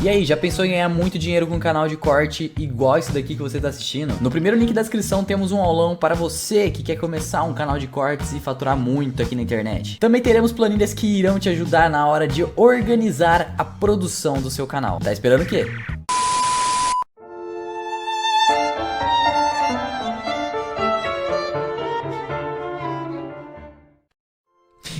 E aí, já pensou em ganhar muito dinheiro com um canal de corte igual esse daqui que você está assistindo? No primeiro link da descrição temos um aulão para você que quer começar um canal de cortes e faturar muito aqui na internet. Também teremos planilhas que irão te ajudar na hora de organizar a produção do seu canal. Tá esperando o quê?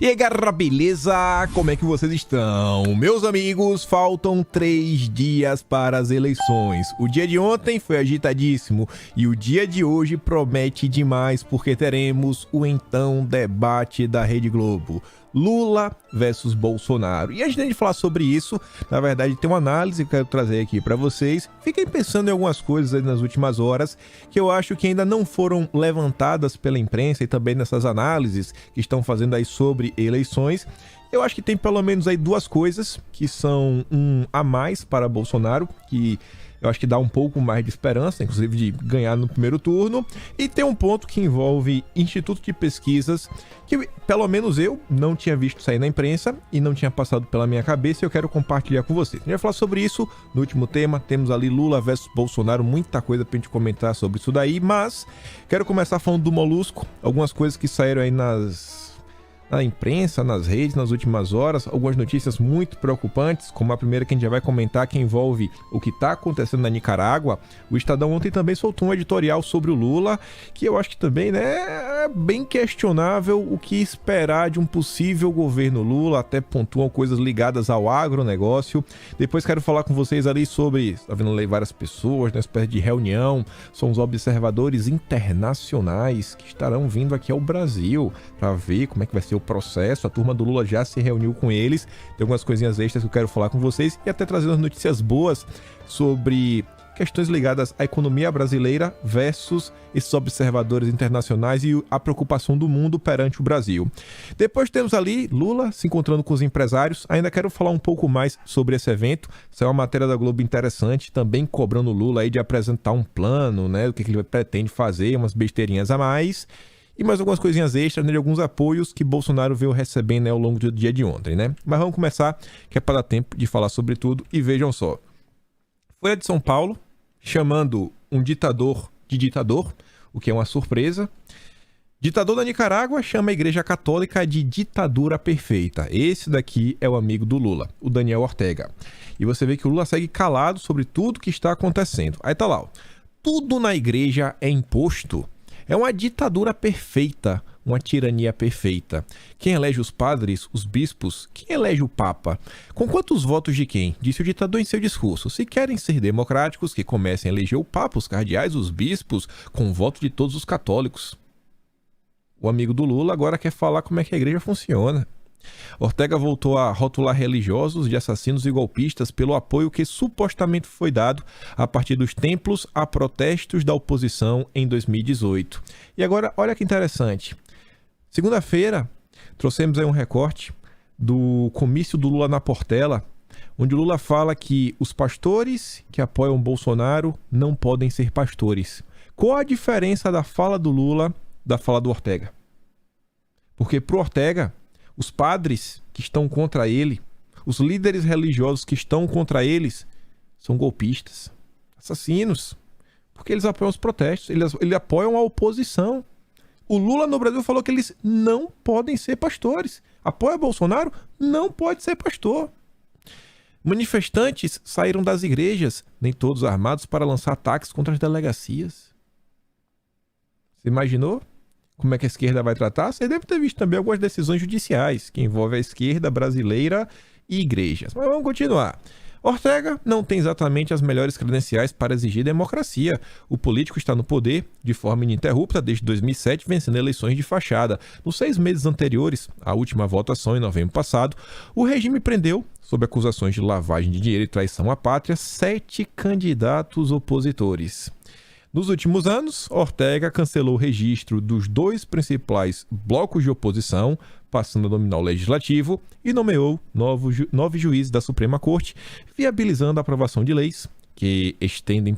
E aí galera, beleza? Como é que vocês estão? Meus amigos, faltam 3 dias para as eleições. O dia de ontem foi agitadíssimo e o dia de hoje promete demais porque teremos o então debate da Rede Globo. Lula versus Bolsonaro. E antes de falar sobre isso, na verdade tem uma análise que eu quero trazer aqui para vocês. Fiquem pensando em algumas coisas aí nas últimas horas que eu acho que ainda não foram levantadas pela imprensa e também nessas análises que estão fazendo aí sobre eleições. Eu acho que tem pelo menos aí 2 coisas que são um a mais para Bolsonaro, que eu acho que dá um pouco mais de esperança, inclusive de ganhar no primeiro turno. E tem um ponto que envolve instituto de pesquisas, que pelo menos eu não tinha visto sair na imprensa e não tinha passado pela minha cabeça e eu quero compartilhar com vocês. A gente vai falar sobre isso no último tema, temos ali Lula versus Bolsonaro, muita coisa pra gente comentar sobre isso daí, mas quero começar falando do Molusco, algumas coisas que saíram aí na imprensa, nas redes, nas últimas horas, algumas notícias muito preocupantes, como a primeira que a gente já vai comentar, que envolve o que está acontecendo na Nicarágua. O Estadão ontem também soltou um editorial sobre o Lula, que eu acho que também, né, é bem questionável o que esperar de um possível governo Lula, até pontuam coisas ligadas ao agronegócio. Depois quero falar com vocês ali sobre, está vendo ali várias pessoas, uma espécie de reunião, são os observadores internacionais que estarão vindo aqui ao Brasil para ver como é que vai ser o processo. A turma do Lula já se reuniu com eles, tem algumas coisinhas extras que eu quero falar com vocês e até trazer umas notícias boas sobre questões ligadas à economia brasileira versus esses observadores internacionais e a preocupação do mundo perante o Brasil. Depois temos ali Lula se encontrando com os empresários. Ainda quero falar um pouco mais sobre esse evento. Isso é uma matéria da Globo interessante, também cobrando o Lula aí de apresentar um plano, né, o que ele pretende fazer, umas besteirinhas a mais. E mais algumas coisinhas extras, né, de alguns apoios que Bolsonaro veio recebendo, né, ao longo do dia de ontem, né? Mas vamos começar, que é para dar tempo de falar sobre tudo. E vejam só. Folha de São Paulo, chamando um ditador de ditador, o que é uma surpresa. Ditador da Nicarágua chama a Igreja Católica de ditadura perfeita. Esse daqui é o amigo do Lula, o Daniel Ortega. E você vê que o Lula segue calado sobre tudo que está acontecendo. Aí tá lá, ó. Tudo na igreja é imposto. É uma ditadura perfeita, uma tirania perfeita. Quem elege os padres, os bispos? Quem elege o papa? Com quantos votos de quem? Disse o ditador em seu discurso. Se querem ser democráticos, que comecem a eleger o papa, os cardeais, os bispos, com o voto de todos os católicos. O amigo do Lula agora quer falar como é que a igreja funciona. Ortega voltou a rotular religiosos de assassinos e golpistas pelo apoio que supostamente foi dado a partir dos templos a protestos da oposição em 2018. E agora, olha que interessante. Segunda-feira, trouxemos aí um recorte do comício do Lula na Portela, onde o Lula fala que os pastores que apoiam Bolsonaro não podem ser pastores. Qual a diferença da fala do Lula da fala do Ortega? Porque pro Ortega, os padres que estão contra ele, os líderes religiosos que estão contra eles, são golpistas, assassinos, porque eles apoiam os protestos, eles apoiam a oposição. O Lula no Brasil falou que eles não podem ser pastores. Apoia Bolsonaro? Não pode ser pastor. Manifestantes saíram das igrejas, nem todos armados, para lançar ataques contra as delegacias. Você imaginou como é que a esquerda vai tratar? Você deve ter visto também algumas decisões judiciais que envolvem a esquerda brasileira e igrejas. Mas vamos continuar. Ortega não tem exatamente as melhores credenciais para exigir democracia. O político está no poder de forma ininterrupta desde 2007, vencendo eleições de fachada. Nos 6 meses anteriores à última votação, em novembro passado, o regime prendeu, sob acusações de lavagem de dinheiro e traição à pátria, 7 candidatos opositores. Nos últimos anos, Ortega cancelou o registro dos 2 principais blocos de oposição, passando a dominar o legislativo, e nomeou 9 juízes da Suprema Corte, viabilizando a aprovação de leis que estendem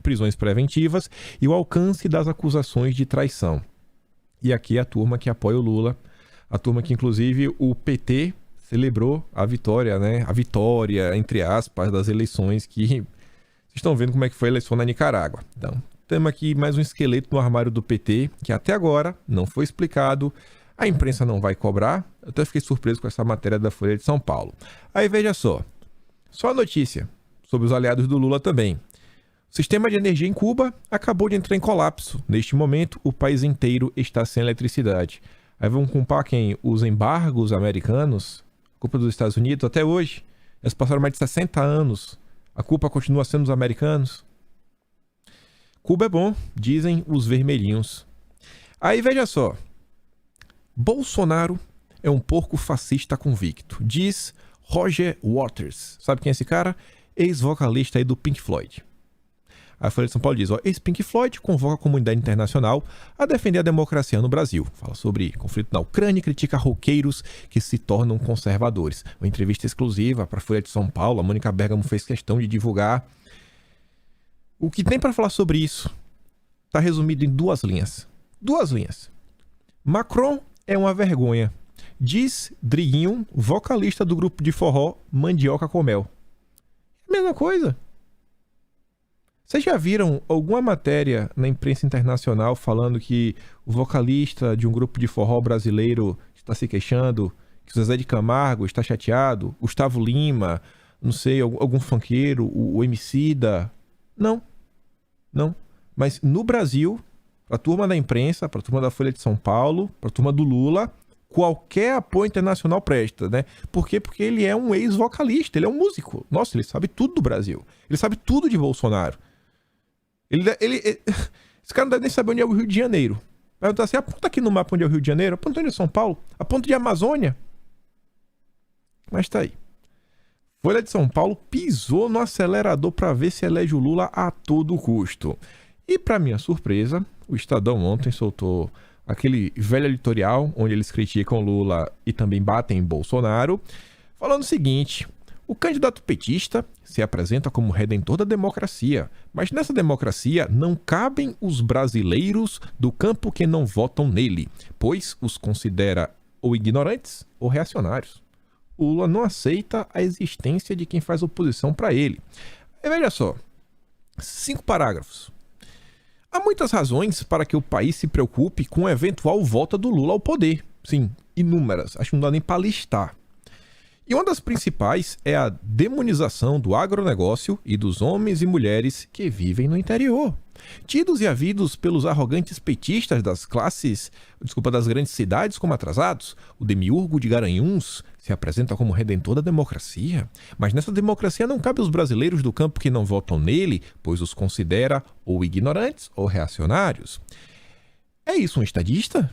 prisões preventivas e o alcance das acusações de traição. E aqui a turma que apoia o Lula, a turma que inclusive o PT celebrou a vitória, né? A vitória, entre aspas, das eleições que vocês estão vendo como é que foi a eleição na Nicarágua. Então, temos aqui mais um esqueleto no armário do PT, que até agora não foi explicado. A imprensa não vai cobrar. Eu até fiquei surpreso com essa matéria da Folha de São Paulo. Aí veja só a notícia sobre os aliados do Lula também. O sistema de energia em Cuba acabou de entrar em colapso. Neste momento, o país inteiro está sem eletricidade. Aí vamos culpar quem? Os embargos americanos? Culpa dos Estados Unidos até hoje. Eles passaram mais de 60 anos. A culpa continua sendo dos americanos. Cuba é bom, dizem os vermelhinhos. Aí veja só. Bolsonaro é um porco fascista convicto, diz Roger Waters. Sabe quem é esse cara? Ex-vocalista aí do Pink Floyd. A Folha de São Paulo diz, ex-Pink Floyd convoca a comunidade internacional a defender a democracia no Brasil. Fala sobre conflito na Ucrânia e critica roqueiros que se tornam conservadores. Uma entrevista exclusiva para a Folha de São Paulo. A Mônica Bergamo fez questão de divulgar. O que tem para falar sobre isso está resumido em 2 linhas. 2 linhas. Macron é uma vergonha, diz Driguinho, vocalista do grupo de forró Mandioca com Mel. Mesma coisa. Vocês já viram alguma matéria na imprensa internacional falando que o vocalista de um grupo de forró brasileiro está se queixando, que o Zezé de Camargo está chateado, Gustavo Lima, não sei, algum funkeiro, o Emicida? Não. Mas no Brasil, para a turma da imprensa, para a turma da Folha de São Paulo, para a turma do Lula, qualquer apoio internacional presta, né? Por quê? Porque ele é um ex-vocalista, ele é um músico. Nossa, ele sabe tudo do Brasil. Ele sabe tudo de Bolsonaro. Esse cara não deve nem saber onde é o Rio de Janeiro. Vai perguntar assim, aponta aqui no mapa onde é o Rio de Janeiro, aponta onde é São Paulo, aponta de Amazônia. Mas tá aí. Folha de São Paulo pisou no acelerador para ver se elege o Lula a todo custo. E para minha surpresa, o Estadão ontem soltou aquele velho editorial onde eles criticam Lula e também batem em Bolsonaro, falando o seguinte: o candidato petista se apresenta como redentor da democracia, mas nessa democracia não cabem os brasileiros do campo que não votam nele, pois os considera ou ignorantes ou reacionários. O Lula não aceita a existência de quem faz oposição para ele. E veja só, 5 parágrafos. Há muitas razões para que o país se preocupe com a eventual volta do Lula ao poder. Sim, inúmeras. Acho que não dá nem para listar. E uma das principais é a demonização do agronegócio e dos homens e mulheres que vivem no interior. Tidos e havidos pelos arrogantes petistas das grandes cidades como atrasados, o demiurgo de Garanhuns se apresenta como redentor da democracia. Mas nessa democracia não cabe os brasileiros do campo que não votam nele, pois os considera ou ignorantes ou reacionários. É isso um estadista?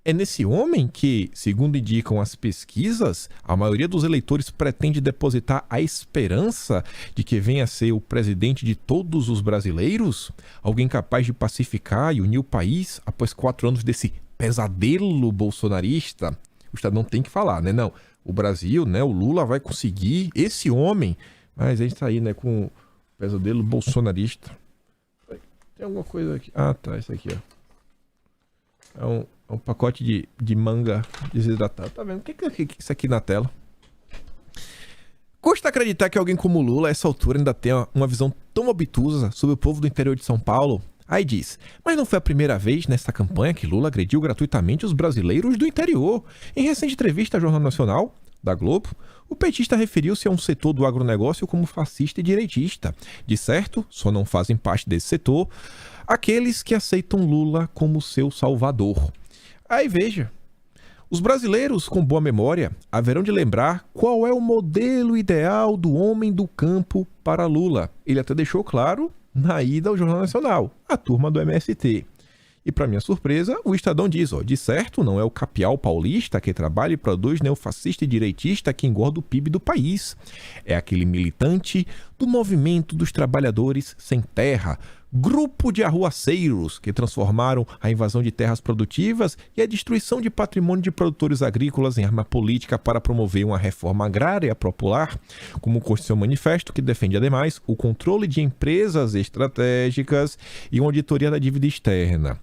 É nesse homem que, segundo indicam as pesquisas, a maioria dos eleitores pretende depositar a esperança de que venha a ser o presidente de todos os brasileiros? Alguém capaz de pacificar e unir o país após 4 anos desse pesadelo bolsonarista? O Estadão tem que falar, né? Não, o Brasil, né? O Lula vai conseguir, esse homem. Mas a gente tá aí, né? Com o pesadelo bolsonarista. Tem alguma coisa aqui? Ah, tá, isso aqui, ó. É um pacote de manga desidratado. Tá vendo? O que é isso aqui na tela? Custa acreditar que alguém como Lula, a essa altura, ainda tenha uma visão tão obtusa sobre o povo do interior de São Paulo? Aí diz, mas não foi a primeira vez nessa campanha que Lula agrediu gratuitamente os brasileiros do interior. Em recente entrevista ao Jornal Nacional, da Globo, o petista referiu-se a um setor do agronegócio como fascista e direitista. De certo, só não fazem parte desse setor aqueles que aceitam Lula como seu salvador. Aí veja, os brasileiros com boa memória haverão de lembrar qual é o modelo ideal do homem do campo para Lula. Ele até deixou claro na ida ao Jornal Nacional, a turma do MST. E para minha surpresa, o Estadão diz, de certo não é o capial paulista que trabalha e produz neofascista e direitista que engorda o PIB do país. É aquele militante do movimento dos trabalhadores sem terra, grupo de arruaceiros que transformaram a invasão de terras produtivas e a destruição de patrimônio de produtores agrícolas em arma política para promover uma reforma agrária popular, como consta seu manifesto, que defende, ademais, o controle de empresas estratégicas e uma auditoria da dívida externa.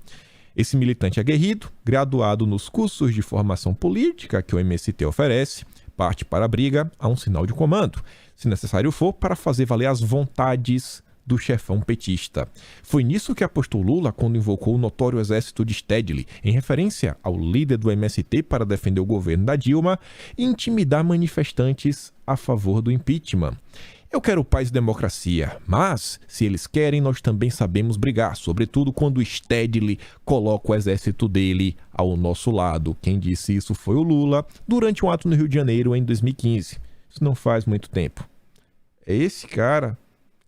Esse militante aguerrido, graduado nos cursos de formação política que o MST oferece, parte para a briga a um sinal de comando, se necessário for, para fazer valer as vontades do chefão petista. Foi nisso que apostou Lula quando invocou o notório exército de Stedley, em referência ao líder do MST para defender o governo da Dilma e intimidar manifestantes a favor do impeachment. Eu quero paz e democracia, mas, se eles querem, nós também sabemos brigar, sobretudo quando Stedley coloca o exército dele ao nosso lado. Quem disse isso foi o Lula, durante um ato no Rio de Janeiro em 2015. Isso não faz muito tempo. É esse cara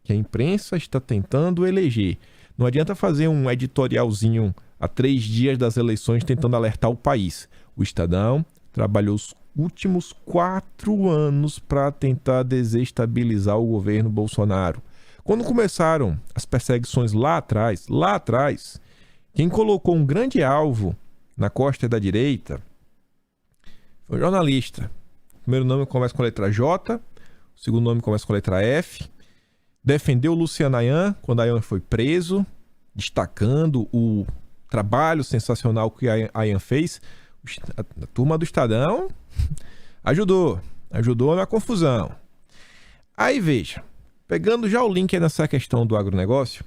que a imprensa está tentando eleger. Não adianta fazer um editorialzinho a 3 dias das eleições tentando alertar o país. O Estadão trabalhou os últimos 4 anos para tentar desestabilizar o governo Bolsonaro. Quando começaram as perseguições lá atrás, quem colocou um grande alvo na costa da direita foi um jornalista. O primeiro nome começa com a letra J, o segundo nome começa com a letra F. Defendeu Luciano Ayan quando Ayan foi preso, destacando o trabalho sensacional que Ayan fez. A turma do Estadão ajudou na confusão. Aí veja, pegando já o link aí nessa questão do agronegócio,